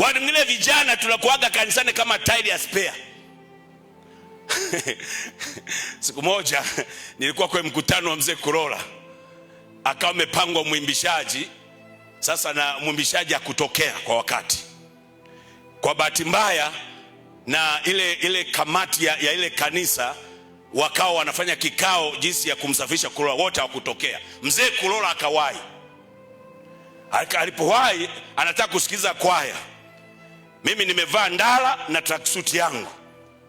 Wengine vijana tunakuaga kanisani kama tire ya spare. Siku moja nilikuwa kwa mkutano wa mzee Kurola, akawa amepangwa mwimbishaji. Sasa na mwimbishaji hakutokea kwa wakati. Kwa bahati mbaya na ile kamati ya ile kanisa wakao wanafanya kikao jinsi ya kumsafisha Kurola, wote hawakutokea. Mzee Kurola akawahi. Alipowahi anataka kusikiza kwaya. Mimi nimevaa ndala na tracksuit yangu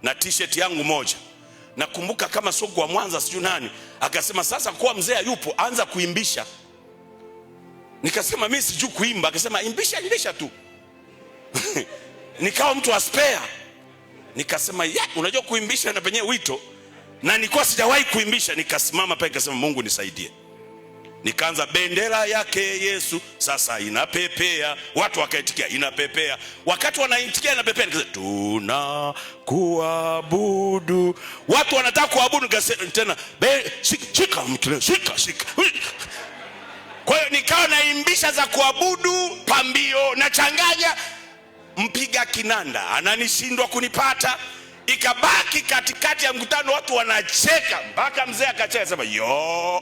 na t-shirt yangu moja. Nakumbuka kama Sogo wa Mwanza siju nani akasema, sasa kwa mzee yupo anza kuimbisha. Nikasema mimi sijui kuimba. Akasema imbisha tu. Nikawa mtu wa spare. Nikasema unajua kuimbisha na penye wito, na nilikuwa sijawahi kuimbisha. Nikasimama pale nikasema Mungu nisaidie. Nikaanza bendera yake Yesu sasa inapepea. Watu wakaitikia inapepea. Wakati wanaitikia inapepea, nikasema tunakuabudu. Watu wanataka kuabudu, nikasema tena shika. Kwa hiyo nikawa naimbisha za kuabudu pambio, na changanya mpiga kinanda ananishindwa kunipata. Ikabaki katikati ya mkutano watu wanacheka mpaka mzee akacheka sema yo.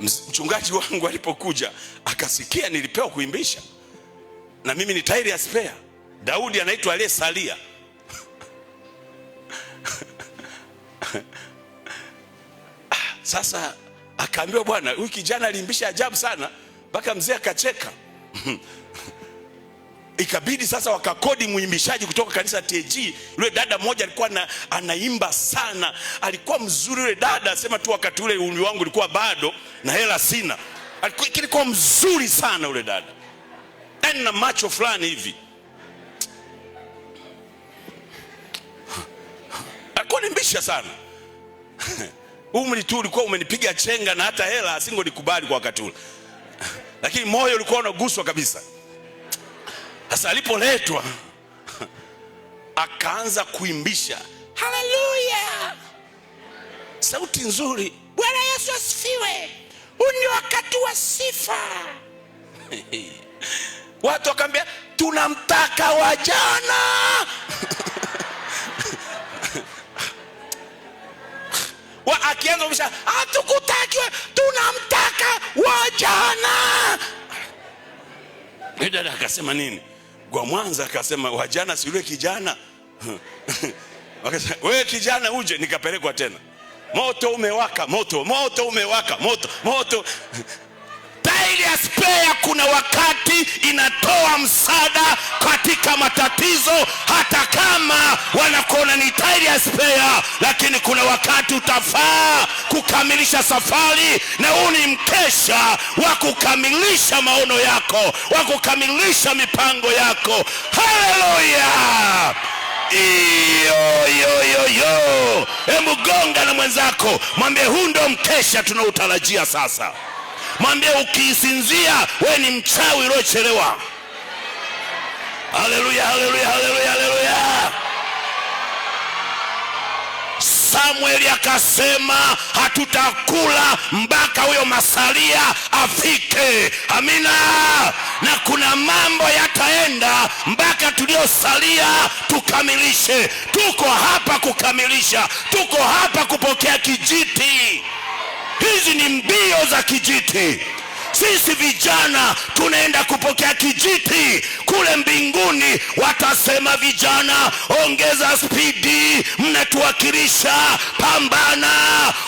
Mchungaji wangu alipokuja akasikia nilipewa kuimbisha na mimi ni tairi ya spare. Daudi anaitwa aliyesalia. Sasa akaambiwa bwana, huyu kijana aliimbisha ajabu sana mpaka mzee akacheka. Ikabidi sasa wakakodi muimbishaji kutoka kanisa TG. Yule dada mmoja alikuwa anaimba sana, alikuwa mzuri yule dada. Sema tu wakati ule umri wangu ulikuwa bado na hela sina. Alikuwa mzuri sana yule dada, na macho fulani hivi. Alikuwa nimbisha sana. Umri tu ulikuwa umenipiga chenga, na hata hela asingolikubali kwa wakati ule, lakini moyo ulikuwa unaguswa kabisa. Sasa alipoletwa akaanza kuimbisha haleluya, sauti nzuri, Bwana Yesu asifiwe, huu ni wakati wa sifa. Watu wakamwambia tunamtaka wajana. Akianza kumbisha hatukutakiwe, tunamtaka wajana. Dada akasema nini? Kwa Mwanza akasema wajana si yule kijana. Wakasema wewe kijana uje. Nikapelekwa tena. Moto umewaka, moto umewaka, moto. Tairi ya spare kuna wakati inatoa msaada katika matatizo, hata kama wanakuona ni tairi ya spare, lakini kuna wakati utafaa kukamilisha safari, na huu ni mkesha wa kukamilisha maono yako, wa kukamilisha mipango yako. Haleluya! Yo. Hebu gonga na mwenzako, mwambie huu ndo mkesha tunautarajia sasa. Mwambie ukisinzia we ni mchawi uliochelewa. Haleluya. Samueli akasema hatutakula mpaka huyo masalia afike. Amina. Na kuna mambo yataenda mpaka tuliosalia tukamilishe. Tuko hapa kukamilisha, tuko hapa kupokea kijiti. Hizi ni mbio za kijiti. Sisi vijana tunaenda kupokea kijiti kule mbinguni. Watasema vijana, ongeza spidi, mnatuwakilisha, pambana,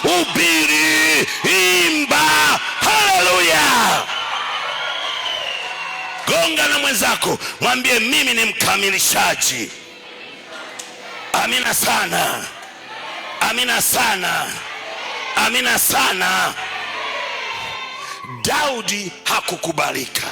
ubiri, imba. Haleluya! Gonga na mwenzako, mwambie mimi ni mkamilishaji. Amina sana. Amina sana. Daudi hakukubalika.